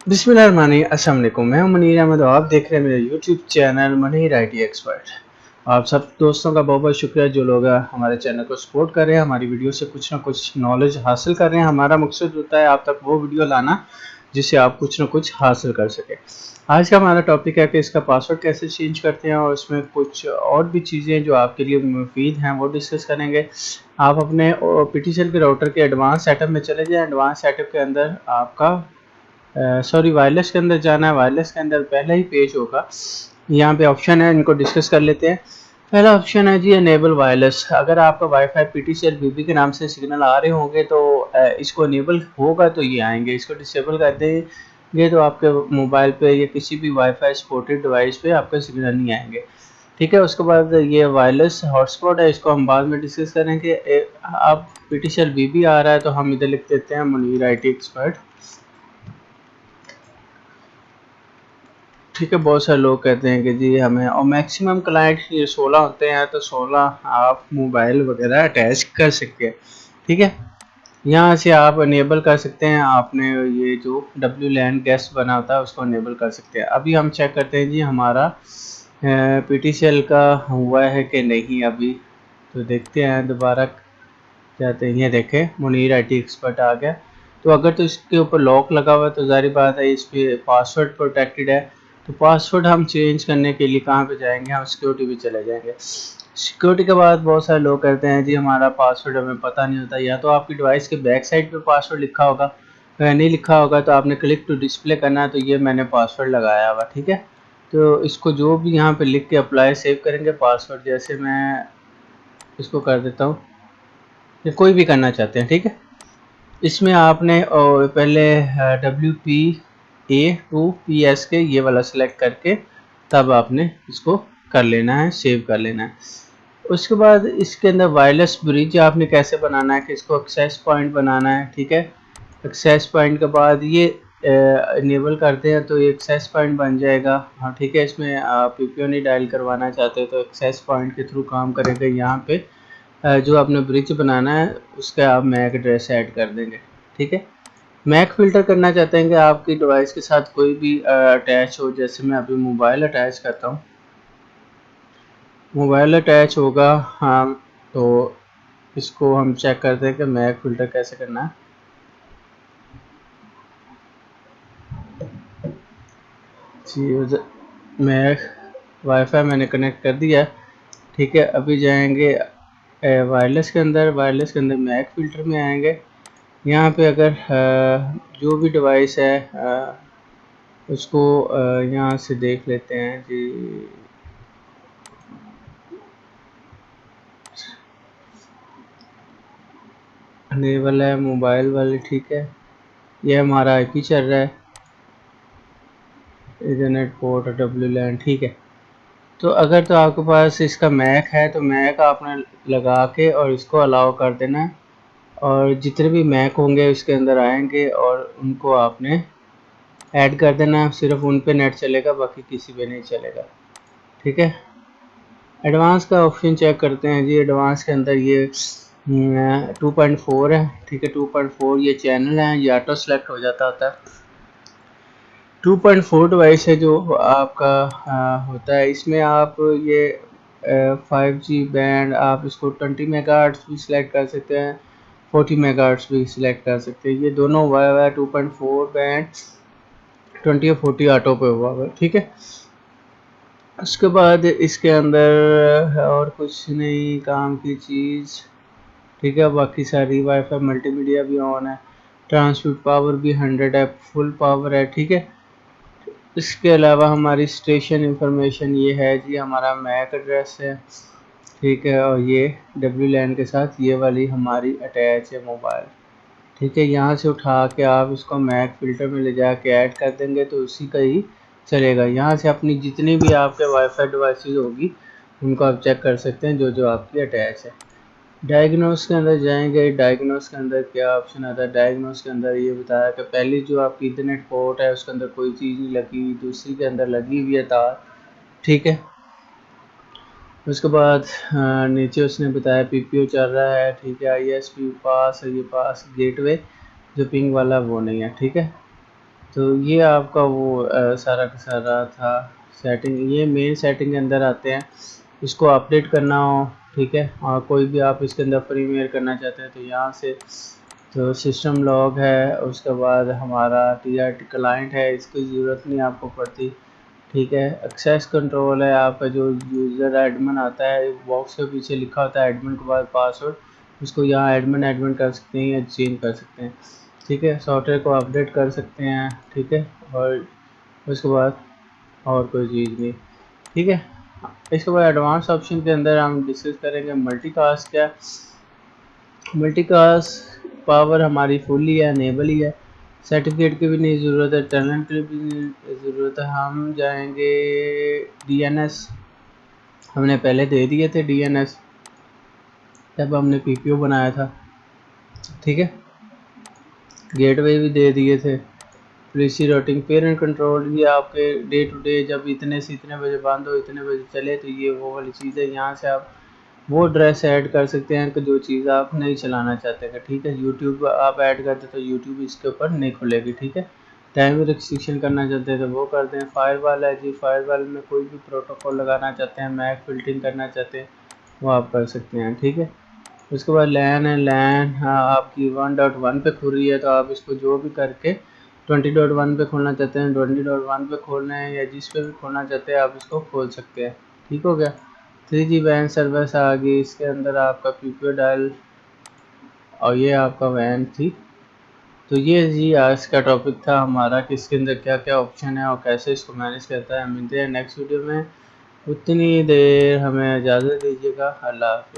बिस्मिल्लाहिर्रहमानिर्रहीम। अस्सलाम वालेकुम। मैं हूं मुनीर अहमद और आप देख रहे हैं मेरा YouTube channel Munir IT expert. आप सब दोस्तों का बहुत बहुत शुक्रिया जो लोग हमारे चैनल को सपोर्ट कर रहे हैं, हमारी वीडियो से कुछ ना कुछ नॉलेज हासिल कर रहे हैं। हमारा मकसद होता है आप तक वो वीडियो लाना जिससे आप कुछ ना कुछ हासिल कर सकें। आज का हमारा टॉपिक है कि इसका पासवर्ड कैसे चेंज करते हैं और इसमें कुछ और भी चीज़ें जो आपके लिए मुफीद हैं वो डिस्कस करेंगे। आप अपने PTCL के राउटर के एडवांस सेटअप में चले जाएँ। एडवांस सेटअप के अंदर आपका वायरलेस के अंदर जाना है। वायरलेस के अंदर पहला ही पेज होगा, यहाँ पे ऑप्शन है, इनको डिस्कस कर लेते हैं। पहला ऑप्शन है जी अनेबल वायरलेस। अगर आपका वाईफाई PTCL BB के नाम से सिग्नल आ रहे होंगे तो इसको अनेबल होगा तो ये आएंगे। इसको डिसेबल कर देंगे तो आपके मोबाइल पे या किसी भी वाईफाई सपोर्टेड डिवाइस पे आपके सिग्नल नहीं आएंगे। ठीक है, उसके बाद ये वायरलेस हॉटस्पॉट है, इसको हम बाद में डिस्कस करेंगे। अब PTCL BB आ रहा है तो हम इधर लिख देते हैं मुनीर IT एक्सपर्ट। ठीक है, बहुत सारे लोग कहते हैं कि जी हमें, और मैक्सिमम क्लाइंट ये 16 होते हैं तो 16 आप मोबाइल वगैरह अटैच कर सकते हैं। ठीक है, यहाँ से आप अनेबल कर सकते हैं। आपने ये जो WLAN गेस्ट बना होता है उसको अनेबल कर सकते हैं। अभी हम चेक करते हैं जी हमारा PTCL का हुआ है कि नहीं। अभी तो देखते हैं, दोबारा जाते हैं। ये देखें मुनीर IT एक्सपर्ट आ गया। तो अगर तो इसके ऊपर लॉक लगा हुआ है तो ज़ाहिर बात है इस पर पासवर्ड प्रोटेक्टेड है। तो पासवर्ड हम चेंज करने के लिए कहाँ पे जाएंगे? हम सिक्योरिटी भी चले जाएंगे। सिक्योरिटी के बाद बहुत सारे लोग कहते हैं जी हमारा पासवर्ड हमें पता नहीं होता। या तो आपकी डिवाइस के बैक साइड पे पासवर्ड लिखा होगा, अगर नहीं लिखा होगा तो आपने क्लिक टू डिस्प्ले करना है। तो ये मैंने पासवर्ड लगाया हुआ। ठीक है, तो इसको जो भी यहाँ पे लिख के अप्लाई सेव करेंगे पासवर्ड, जैसे मैं इसको कर देता हूँ, या कोई भी करना चाहते हैं। ठीक है, इसमें आपने पहले WPA2PS ये वाला सेलेक्ट करके तब आपने इसको कर लेना है, सेव कर लेना है। उसके बाद इसके अंदर वायरलेस ब्रिज आपने कैसे बनाना है कि इसको एक्सेस पॉइंट बनाना है। ठीक है, एक्सेस पॉइंट के बाद ये इनेबल करते हैं तो ये एक्सेस पॉइंट बन जाएगा। हाँ ठीक है, इसमें आप PPO नहीं डायल करवाना चाहते तो एक्सेस पॉइंट के थ्रू काम करेंगे। यहाँ पे जो आपने ब्रिज बनाना है उसका आप मैक एड्रेस ऐड कर देंगे। ठीक है, मैक फ़िल्टर करना चाहते हैं कि आपकी डिवाइस के साथ कोई भी अटैच हो। जैसे मैं अभी मोबाइल अटैच करता हूँ, मोबाइल अटैच होगा। हाँ, तो इसको हम चेक करते हैं कि मैक फ़िल्टर कैसे करना है। जी, मैक वाईफाई मैंने कनेक्ट कर दिया। ठीक है, अभी जाएंगे वायरलेस के अंदर। वायरलेस के अंदर मैक फ़िल्टर में आएंगे। यहाँ पे अगर जो भी डिवाइस है उसको यहाँ से देख लेते हैं जी। अनेबल है मोबाइल वाले। ठीक है, ये हमारा IP चल रहा है, इथरनेट पोर्ट WLAN। ठीक है, तो अगर तो आपके पास इसका मैक है तो मैक आपने लगा के और इसको अलाउ कर देना है, और जितने भी मैक होंगे उसके अंदर आएंगे और उनको आपने ऐड कर देना है। सिर्फ उन पे नेट चलेगा, बाकी किसी पे नहीं चलेगा। ठीक है, एडवांस का ऑप्शन चेक करते हैं जी। एडवांस के अंदर ये 2.4 है। ठीक है, 2.4 ये चैनल है, ये ऑटो सेलेक्ट हो जाता होता है। 2.4 डिवाइस है जो आपका होता है। इसमें आप ये 5G बैंड, आप इसको 20 मेगाहर्ट्ज़ भी सिलेक्ट कर सकते हैं, 40 मेगाहर्ट्ज़ भी सिलेक्ट कर सकते हैं। ये दोनों हुआ है 2.4 बैंड 20 और 40 ऑटो पे हुआ है। ठीक है, उसके बाद इसके अंदर और कुछ नहीं काम की चीज़। ठीक है, बाकी सारी वाईफाई मल्टीमीडिया भी ऑन है, ट्रांसमिट पावर भी 100 है, फुल पावर है। ठीक है, इसके अलावा हमारी स्टेशन इंफॉर्मेशन ये है जी, हमारा मैक एड्रेस है। ठीक है, और ये WLAN के साथ ये वाली हमारी अटैच है मोबाइल। ठीक है, यहाँ से उठा के आप इसको मैक फ़िल्टर में ले जाके ऐड कर देंगे तो उसी का ही चलेगा। यहाँ से अपनी जितनी भी आपके वाईफाई डिवाइसेस होगी उनको आप चेक कर सकते हैं जो जो आपकी अटैच है। डायग्नोस के अंदर जाएंगे। डायग्नोस के अंदर क्या ऑप्शन आता है? डायग्नोस के अंदर ये बताया कि पहली जो आपकी इंटरनेट पोर्ट है उसके अंदर कोई चीज़ नहीं लगी हुई, दूसरी के अंदर लगी हुई है तार। ठीक है, उसके बाद नीचे उसने बताया PPO चल रहा है। ठीक है, ISP पास है, ये पास गेटवे जो पिंग वाला वो नहीं है। ठीक है, तो ये आपका वो सारा का सारा था सेटिंग। ये मेन सेटिंग के अंदर आते हैं, इसको अपडेट करना हो, ठीक है, और कोई भी आप इसके अंदर प्रीमियर करना चाहते हैं तो यहाँ से, तो सिस्टम लॉग है, उसके बाद हमारा TRT क्लाइंट है, इसकी ज़रूरत नहीं आपको पड़ती, ठीक है। एक्सेस कंट्रोल है, आपका जो यूज़र एडमिन आता है, बॉक्स के पीछे लिखा होता है एडमिन के बाद पासवर्ड, उसको यहाँ एडमिन एडमिन कर सकते हैं या चेंज कर सकते हैं, ठीक है। सॉफ्टवेयर को अपडेट कर सकते हैं, ठीक है, और उसके बाद और कोई चीज़ नहीं, ठीक है। इसके बाद एडवांस ऑप्शन के अंदर हम डिस्कस करेंगे मल्टीकास्ट क्या। मल्टीकास्ट पावर हमारी फुल्ली है, अनेबल ही है, सर्टिफिकेट की भी नहीं ज़रूरत है, टर्न की भी नहीं ज़रूरत है। हम जाएंगे DNS, हमने पहले दे दिए थे DNS जब हमने PPO बनाया था, ठीक है। गेटवे भी दे दिए थे, पॉलिसी राउटिंग, पेरेंट कंट्रोल, ये आपके डे टू डे जब इतने से इतने बजे बंद हो इतने बजे चले, तो ये वो वाली चीज़ है। यहाँ से आप वो ड्रेस ऐड कर सकते हैं कि जो चीज़ आप नहीं चलाना चाहते हैं, ठीक है। यूट्यूब आप ऐड करते तो यूट्यूब इसके ऊपर नहीं खुलेगी, ठीक है। टाइम रिस्ट्रिक्शन करना चाहते हैं तो वो करते हैं। फायरवॉल है जी, फायरवॉल में कोई भी प्रोटोकॉल लगाना चाहते हैं, मैक फिल्टरिंग करना चाहते हैं, वो आप कर सकते हैं, ठीक है। उसके बाद लैन है, लैन आपकी 1.1 पे खुल रही है तो आप इसको जो भी करके 20.1 पे खोलना चाहते हैं 20.1 पे खोलना है, या जिस पे भी खोलना चाहते हैं आप इसको खोल सकते हैं, ठीक हो गया। 3G वैन सर्विस आ गई, इसके अंदर आपका PPO डायल, और ये आपका वैन थी। तो ये जी आज का टॉपिक था हमारा कि इसके अंदर क्या क्या ऑप्शन है और कैसे इसको मैनेज करता है। मिलते हैं नेक्स्ट वीडियो में, उतनी देर हमें इजाज़त दीजिएगा। अल्लाह हाफ़िज़।